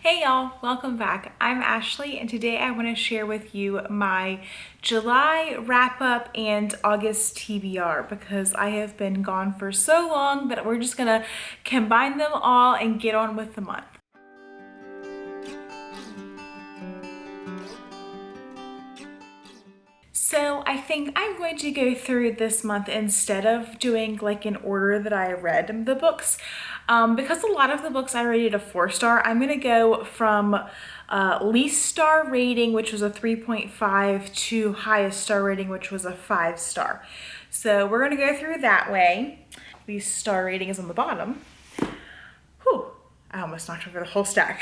Hey y'all, welcome back. I'm Ashley and today I want to share with you my July wrap up and August TBR because I have been gone for so long that we're just gonna combine them all and get on with the month. So I think I'm going to go through this month instead of doing like an order that I read the books. Because a lot of the books I rated a 4-star, I'm gonna go from least star rating, which was a 3.5, to highest star rating, which was a 5-star. So we're gonna go through that way. Least star rating is on the bottom. Whew. I almost knocked over the whole stack.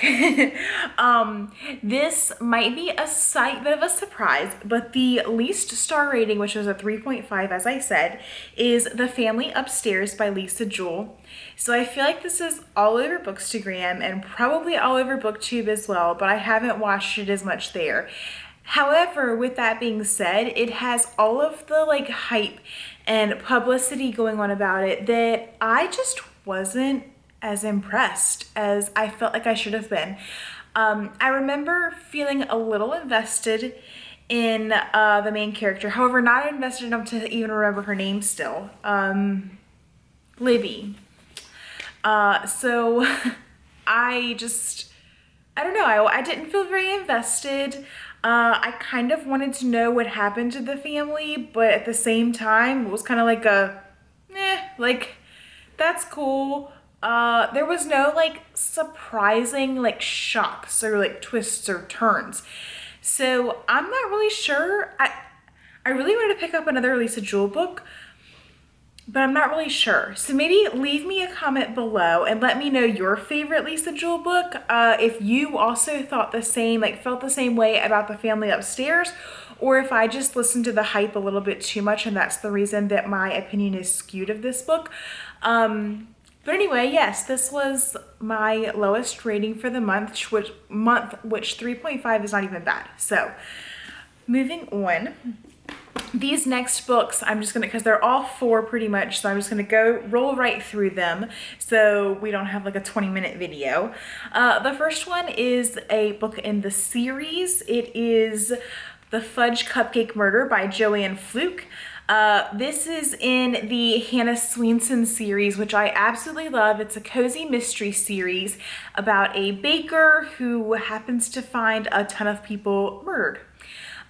This might be a slight bit of a surprise, but the least star rating, which was a 3.5, as I said, is The Family Upstairs by Lisa Jewell. So I feel like this is all over Bookstagram and probably all over BookTube as well, but I haven't watched it as much there. However, with that being said, it has all of the like hype and publicity going on about it that I just wasn't as impressed as I felt like I should have been. I remember feeling a little invested in the main character, however, not invested enough to even remember her name still. Libby. So I don't know, I didn't feel very invested. I kind of wanted to know what happened to the family, but at the same time, it was kind of like like, that's cool. There was no like surprising like shocks or like twists or turns. So I'm not really sure. I really wanted to pick up another Lisa Jewell book, but I'm not really sure. So maybe leave me a comment below and let me know your favorite Lisa Jewell book. If you also thought the same, like felt the same way about The Family Upstairs, or if I just listened to the hype a little bit too much and that's the reason that my opinion is skewed of this book. But anyway, yes, this was my lowest rating for the month, which 3.5 is not even bad. So moving on. These next books, I'm just gonna, because they're all 4 pretty much, so I'm just gonna roll right through them so we don't have like a 20-minute video. The first one is a book in the series. It is The Fudge Cupcake Murder by Joanne Fluke. This is in the Hannah Swenson series, which I absolutely love. It's a cozy mystery series about a baker who happens to find a ton of people murdered.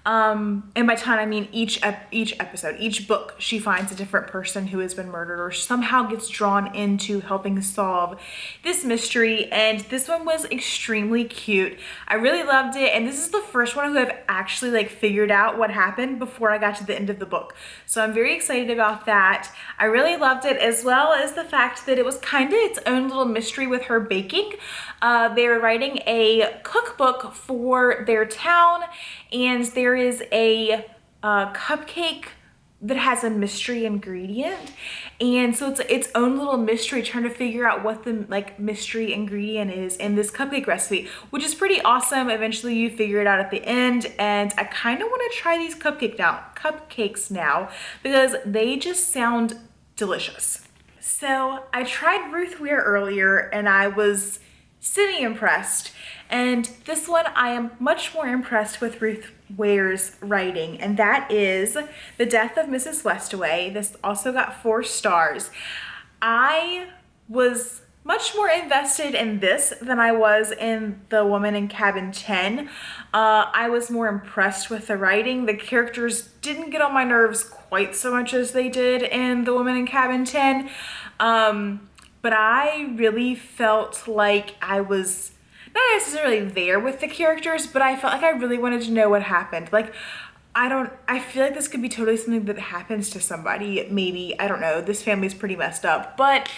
And by ton, I mean each episode, each book, she finds a different person who has been murdered or somehow gets drawn into helping solve this mystery. And this one was extremely cute. I really loved it. And this is the first one who I've actually like figured out what happened before I got to the end of the book. So I'm very excited about that. I really loved it, as well as the fact that it was kind of its own little mystery with her baking. They were writing a cookbook for their town, and there is a cupcake that has a mystery ingredient, and so it's its own little mystery, trying to figure out what the like mystery ingredient is in this cupcake recipe, which is pretty awesome. Eventually you figure it out at the end, and I kind of want to try these cupcakes now because they just sound delicious. So I tried Ruth Ware earlier and I was semi-impressed, and this one I am much more impressed with Ruth Ware's writing, and that is The Death of Mrs. Westaway. This also got 4 stars. I was much more invested in this than I was in The Woman in Cabin 10. I was more impressed with the writing. The characters didn't get on my nerves quite so much as they did in The Woman in Cabin 10. But I really felt like I was not necessarily there with the characters, but I felt like I really wanted to know what happened. Like, I feel like this could be totally something that happens to somebody, maybe, I don't know, this family's pretty messed up. But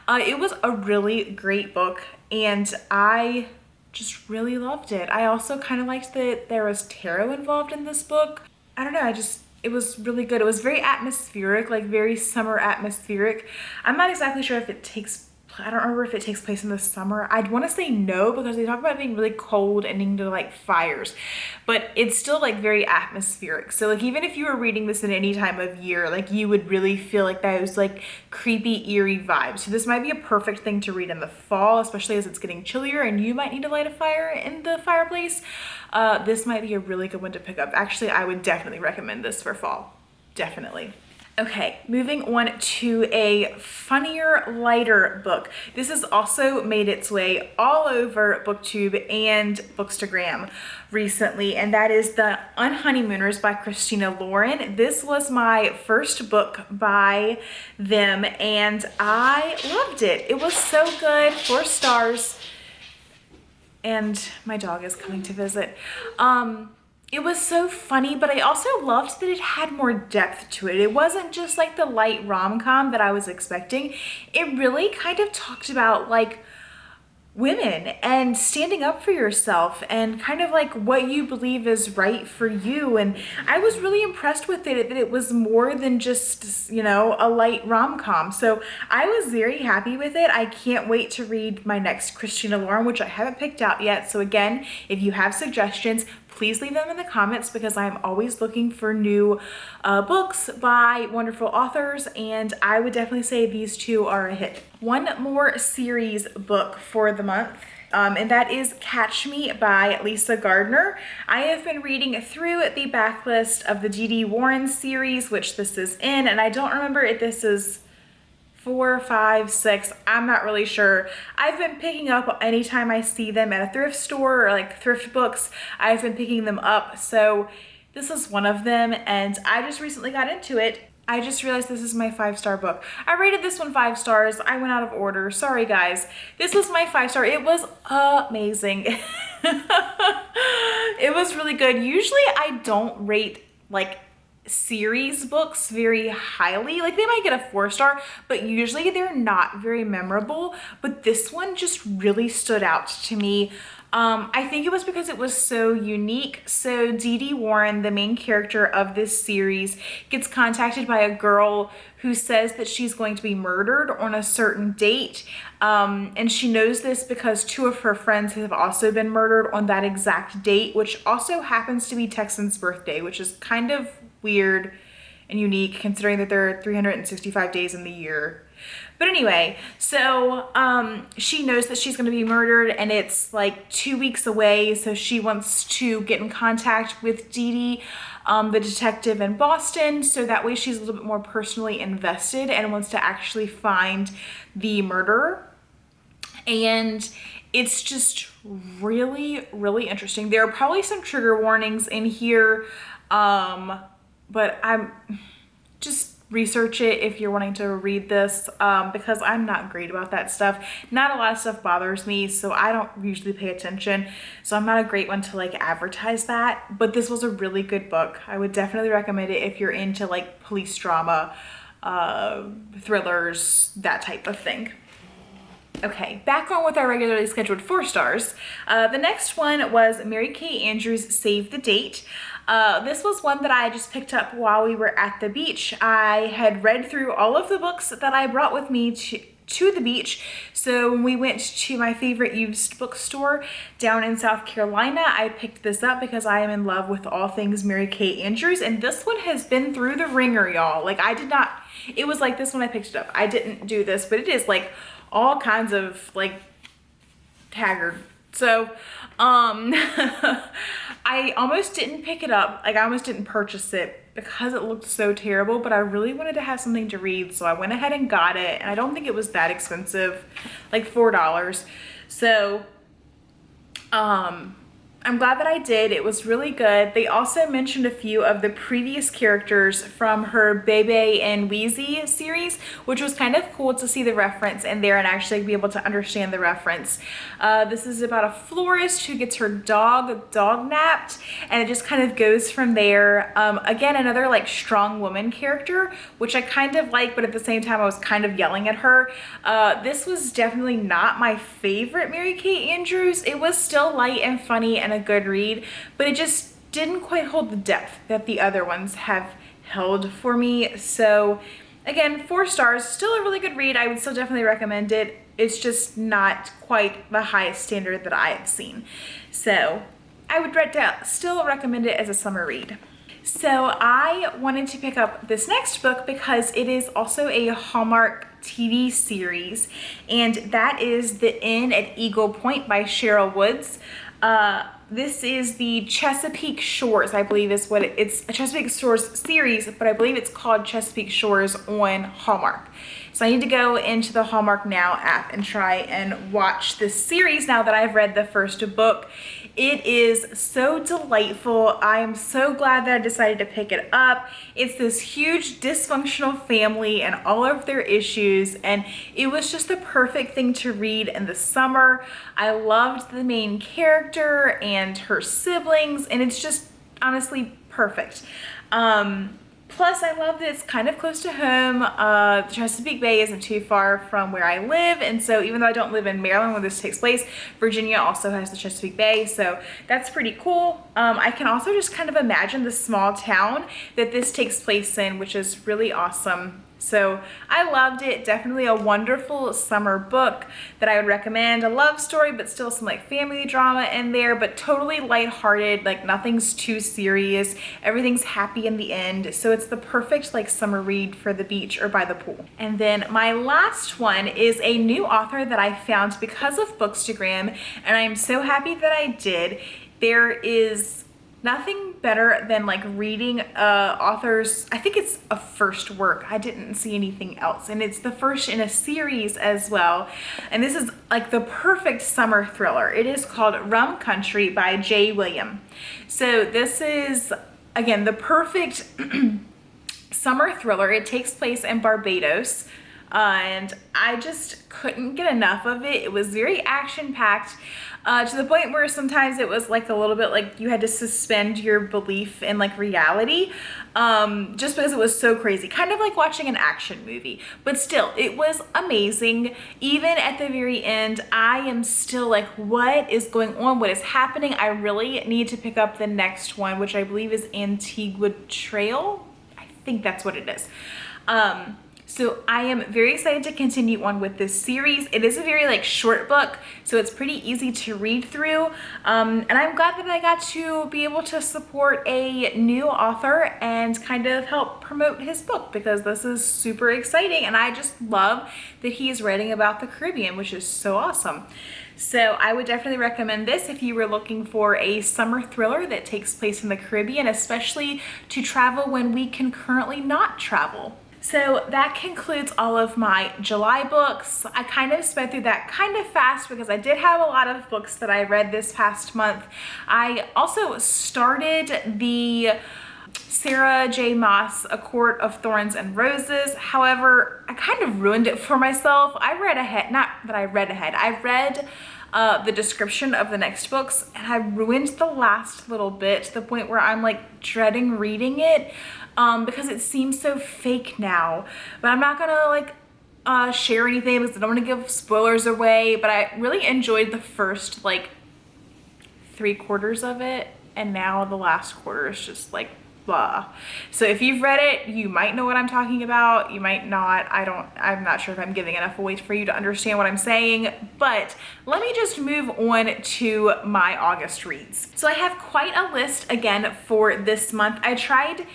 it was a really great book, and I just really loved it. I also kind of liked that there was tarot involved in this book. I don't know, it was really good. It was very atmospheric, like very summer atmospheric. I'm not exactly sure if it takes I don't remember if it takes place in the summer. I'd want to say no because they talk about it being really cold and needing to like fires, but it's still like very atmospheric. So like even if you were reading this in any time of year, like you would really feel like those like creepy, eerie vibes. So this might be a perfect thing to read in the fall, especially as it's getting chillier and you might need to light a fire in the fireplace. This might be a really good one to pick up. Actually, I would definitely recommend this for fall. Definitely. Okay, moving on to a funnier, lighter book. This has also made its way all over BookTube and Bookstagram recently, and that is The Unhoneymooners by Christina Lauren. This was my first book by them, and I loved it. It was so good, 4 stars, and my dog is coming to visit. It was so funny, but I also loved that it had more depth to it. It wasn't just like the light rom-com that I was expecting. It really kind of talked about like women and standing up for yourself and kind of like what you believe is right for you. And I was really impressed with it, that it was more than just, you know, a light rom-com. So I was very happy with it. I can't wait to read my next Christina Lauren, which I haven't picked out yet. So again, if you have suggestions, please leave them in the comments because I'm always looking for new books by wonderful authors, and I would definitely say these 2 are a hit. One more series book for the month, and that is Catch Me by Lisa Gardner. I have been reading through the backlist of the D.D. Warren series, which this is in, and I don't remember if this is 4, 5, 6, I'm not really sure. I've been picking up anytime I see them at a thrift store or like thrift books, I've been picking them up. So this is one of them, and I just recently got into it. I just realized this is my 5-star book. I rated this one 5 stars. I went out of order. Sorry guys. This was my 5-star. It was amazing. It was really good. Usually I don't rate like series books very highly. Like they might get a 4-star, but usually they're not very memorable. But this one just really stood out to me. I think it was because it was so unique. So D.D. Warren, the main character of this series, gets contacted by a girl who says that she's going to be murdered on a certain date. And she knows this because 2 of her friends have also been murdered on that exact date, which also happens to be Texan's birthday, which is kind of weird and unique considering that there are 365 days in the year. But anyway, so she knows that she's going to be murdered and it's like 2 weeks away. So she wants to get in contact with Dee Dee, the detective in Boston. So that way she's a little bit more personally invested and wants to actually find the murderer. And it's just really, really interesting. There are probably some trigger warnings in here, but I'm just research it if you're wanting to read this, because I'm not great about that stuff. Not a lot of stuff bothers me, so I don't usually pay attention. So I'm not a great one to like advertise that, but this was a really good book. I would definitely recommend it if you're into like police drama, thrillers, that type of thing. Okay, back on with our regularly scheduled 4 stars. The next one was Mary Kay Andrews' Save the Date. This was one that I just picked up while we were at the beach. I had read through all of the books that I brought with me to the beach. So when we went to my favorite used bookstore down in South Carolina, I picked this up because I am in love with all things Mary Kay Andrews. And this one has been through the ringer, y'all. Like I did not, it was like this when I picked it up. I didn't do this, but it is like all kinds of like haggard. So I almost didn't pick it up. Like I almost didn't purchase it because it looked so terrible, but I really wanted to have something to read. So I went ahead and got it, and I don't think it was that expensive, like $4. So I'm glad that I did. It was really good. They also mentioned a few of the previous characters from her Bebe and Wheezy series, which was kind of cool to see the reference in there and actually be able to understand the reference. This is about a florist who gets her dog napped, and it just kind of goes from there. Again, another like strong woman character, which I kind of like, but at the same time I was kind of yelling at her. This was definitely not my favorite Mary Kay Andrews. It was still light and funny and a good read, but it just didn't quite hold the depth that the other ones have held for me. So again, 4 stars, still a really good read. I would still definitely recommend it. it's just not quite the highest standard that I have seen. So I would still recommend it as a summer read. So I wanted to pick up this next book because it is also a Hallmark TV series, and that is The Inn at Eagle Point by Cheryl Woods. This is the Chesapeake Shores, I believe is what it's a Chesapeake Shores series, but I believe it's called Chesapeake Shores on Hallmark. So I need to go into the Hallmark Now app and try and watch this series now that I've read the first book. It is so delightful. I am so glad that I decided to pick it up. It's this huge dysfunctional family and all of their issues, and it was just the perfect thing to read in the summer. I loved the main character and her siblings, and it's just honestly perfect. Plus, I love that it's kind of close to home. Chesapeake Bay isn't too far from where I live, and so even though I don't live in Maryland where this takes place, Virginia also has the Chesapeake Bay, so that's pretty cool. I can also just kind of imagine the small town that this takes place in, which is really awesome. So I loved it. Definitely a wonderful summer book that I would recommend. A love story, but still some like family drama in there, but totally lighthearted. Like nothing's too serious. Everything's happy in the end. So it's the perfect like summer read for the beach or by the pool. And then my last one is a new author that I found because of Bookstagram, and I'm so happy that I did. There is nothing better than like reading author's, I think it's a first work. I didn't see anything else. And it's the first in a series as well. And this is like the perfect summer thriller. It is called Rum Country by J. William. So this is, again, the perfect summer thriller. It takes place in Barbados. And I just couldn't get enough of it. It was very action-packed to the point where sometimes it was like a little bit like you had to suspend your belief in like reality just because it was so crazy. Kind of like watching an action movie. But still, it was amazing. Even at the very end, I am still like, what is going on? What is happening? I really need to pick up the next one, which I believe is Antigua Trail. I think that's what it is. So I am very excited to continue on with this series. It is a very like short book, so it's pretty easy to read through. And I'm glad that I got to be able to support a new author and kind of help promote his book because this is super exciting. And I just love that he is writing about the Caribbean, which is so awesome. So I would definitely recommend this if you were looking for a summer thriller that takes place in the Caribbean, especially to travel when we can currently not travel. So that concludes all of my July books. I kind of sped through that kind of fast because I did have a lot of books that I read this past month. I also started the Sarah J. Maas, A Court of Thorns and Roses. However, I kind of ruined it for myself. I read ahead, not that I read ahead, I read the description of the next books and I ruined the last little bit to the point where I'm like dreading reading it because it seems so fake now. But I'm not gonna like share anything because I don't want to give spoilers away, but I really enjoyed the first like 3/4 of it, and now the last quarter is just like blah. So if you've read it, you might know what I'm talking about. You might not. I'm not sure if I'm giving enough away for you to understand what I'm saying, but let me just move on to my August reads. So I have quite a list again for this month. I tried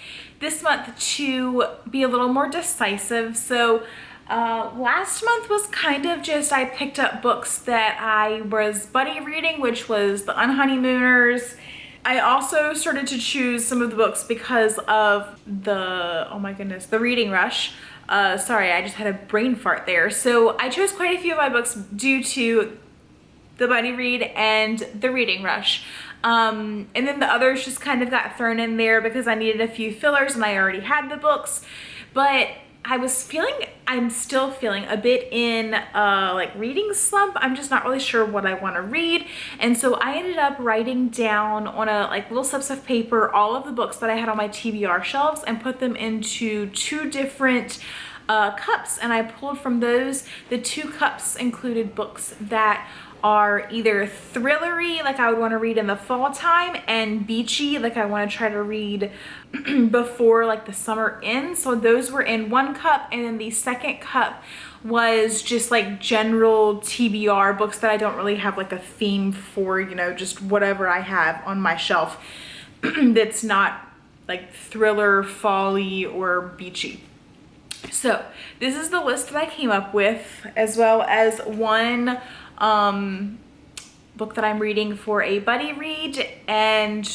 this month to be a little more decisive. So last month was kind of just, I picked up books that I was buddy reading, which was The Unhoneymooners. I also started to choose some of the books because of the, oh my goodness, the reading rush. Sorry, I just had a brain fart there. So I chose quite a few of my books due to the buddy read and the reading rush. And then the others just kind of got thrown in there because I needed a few fillers and I already had the books. But I'm still feeling a bit in like reading slump. I'm just not really sure what I want to read. And so I ended up writing down on a like little slips of paper all of the books that I had on my TBR shelves and put them into 2 different cups. And I pulled from those, the 2 cups included books that are either thrillery, like I would want to read in the fall time, and beachy, like I want to try to read before like the summer ends. So those were in 1 cup, and then the second cup was just like general TBR books that I don't really have like a theme for, you know, just whatever I have on my shelf that's not like thriller, folly, or beachy. So this is the list that I came up with, as well as one book that I'm reading for a buddy read and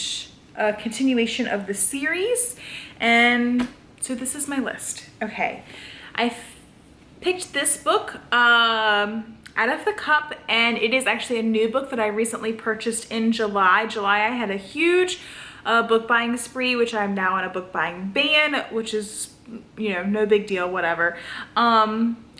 a continuation of the series. And so this is my list. Okay, I picked this book out of the cup, and it is actually a new book that I recently purchased in July. I had a huge book buying spree, which I'm now on a book buying ban, which is, you know, no big deal, whatever.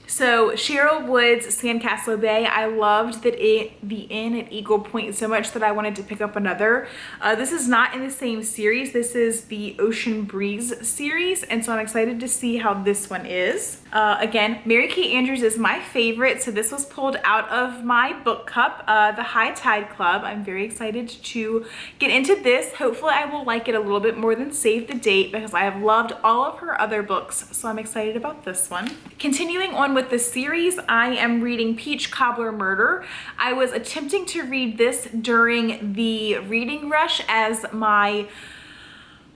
So Cheryl Wood's Sandcastle Bay, I loved that the inn at Eagle Point so much that I wanted to pick up another. This is not in the same series. This is the Ocean Breeze series, and so I'm excited to see how this one is. Again, Mary Kate Andrews is my favorite, so this was pulled out of my book cup, the High Tide Club. I'm very excited to get into this. Hopefully I will like it a little bit more than Save the Date, because I have loved all of her other books, so I'm excited about this one. Continuing on with the series, I am reading Peach Cobbler Murder. I was attempting to read this during the reading rush as my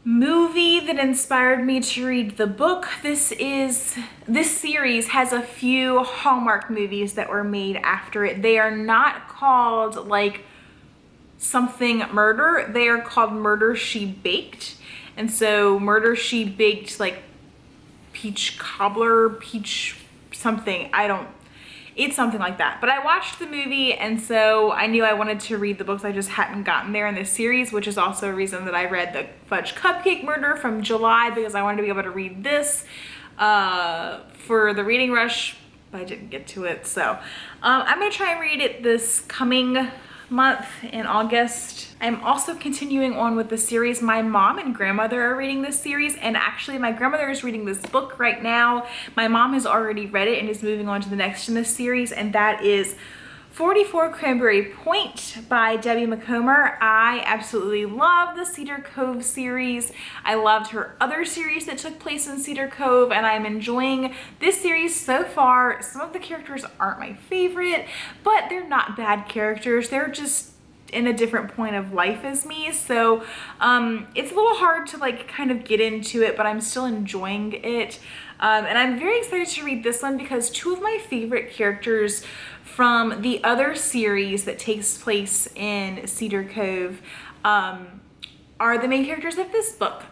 movie that inspired me to read the book. This series has a few Hallmark movies that were made after it. They are not called like something murder. They are called Murder She Baked. And so Murder She Baked, like Peach Cobbler, Peach something, it's something like that. But I watched the movie, and so I knew I wanted to read the books. I just hadn't gotten there in this series, which is also a reason that I read the Fudge Cupcake Murder from July, because I wanted to be able to read this for the reading rush, but I didn't get to it. So I'm gonna try and read it this coming month in August. I'm also continuing on with the series. My mom and grandmother are reading this series, and actually my grandmother is reading this book right now. My mom has already read it and is moving on to the next in this series, and that is 44 Cranberry Point by Debbie Macomber. I absolutely love the Cedar Cove series. I loved her other series that took place in Cedar Cove, and I'm enjoying this series so far. Some of the characters aren't my favorite, but they're not bad characters. They're just in a different point of life as me, so it's a little hard to like kind of get into it, but I'm still enjoying it. And I'm very excited to read this one because two of my favorite characters from the other series that takes place in Cedar Cove are the main characters of this book.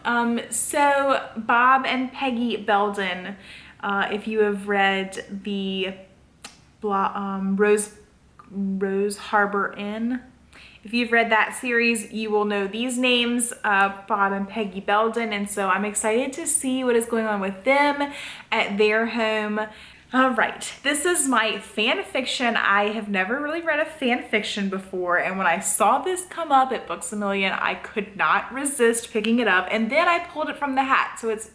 So Bob and Peggy Belden, if you have read the Rose Harbor Inn, if you've read that series, you will know these names, Bob and Peggy Belden, and so I'm excited to see what is going on with them at their home. All right, this is my fan fiction. I have never really read a fan fiction before, and when I saw this come up at Books A Million, I could not resist picking it up, and then I pulled it from the hat, so it's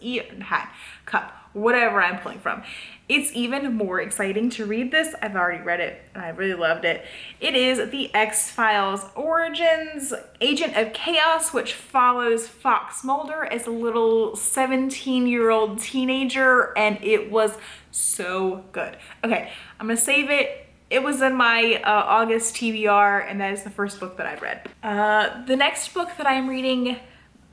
cup, whatever I'm pulling from. It's even more exciting to read this. I've already read it and I really loved it. It is The X-Files Origins, Agent of Chaos, which follows Fox Mulder as a little 17-year-old teenager, and it was so good. Okay, I'm gonna save it. It was in my August TBR, and that is the first book that I've read. The next book that I'm reading,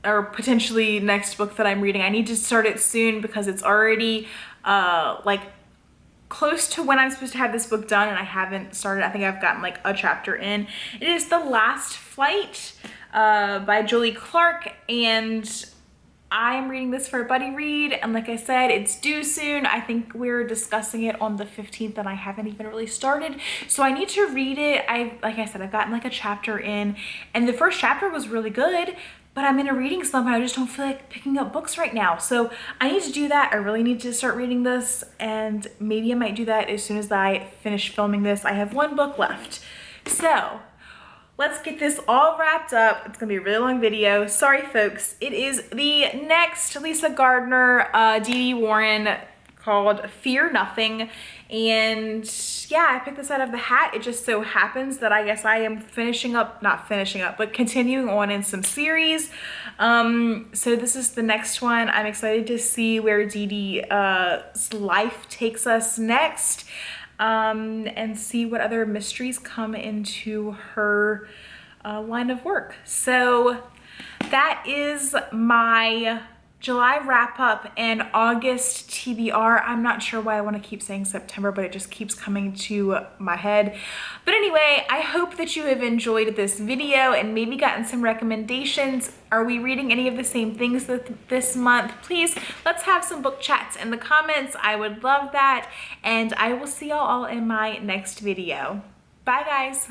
or potentially next book that I'm reading, I need to start it soon because it's already like close to when I'm supposed to have this book done, and I haven't started. I think I've gotten like a chapter in. It is The Last Flight by Julie Clark, and I am reading this for a buddy read, and like I said, it's due soon. I think we're discussing it on the 15th, and I haven't even really started, so I need to read it. Like I said, I've gotten like a chapter in, and the first chapter was really good, but I'm in a reading slump and I just don't feel like picking up books right now. So I need to do that. I really need to start reading this, and maybe I might do that as soon as I finish filming this. I have one book left. So let's get this all wrapped up. It's gonna be a really long video. Sorry folks. It is the next Lisa Gardner, Dee Dee Warren called Fear Nothing. And yeah, I picked this out of the hat. It just so happens that I guess I am not finishing up, but continuing on in some series. So this is the next one. I'm excited to see where Dee Dee's life takes us next, and see what other mysteries come into her line of work. So that is my July wrap up and August TBR. I'm not sure why I want to keep saying September, but it just keeps coming to my head. But anyway, I hope that you have enjoyed this video and maybe gotten some recommendations. Are we reading any of the same things this month? Please, let's have some book chats in the comments. I would love that. And I will see y'all all in my next video. Bye guys.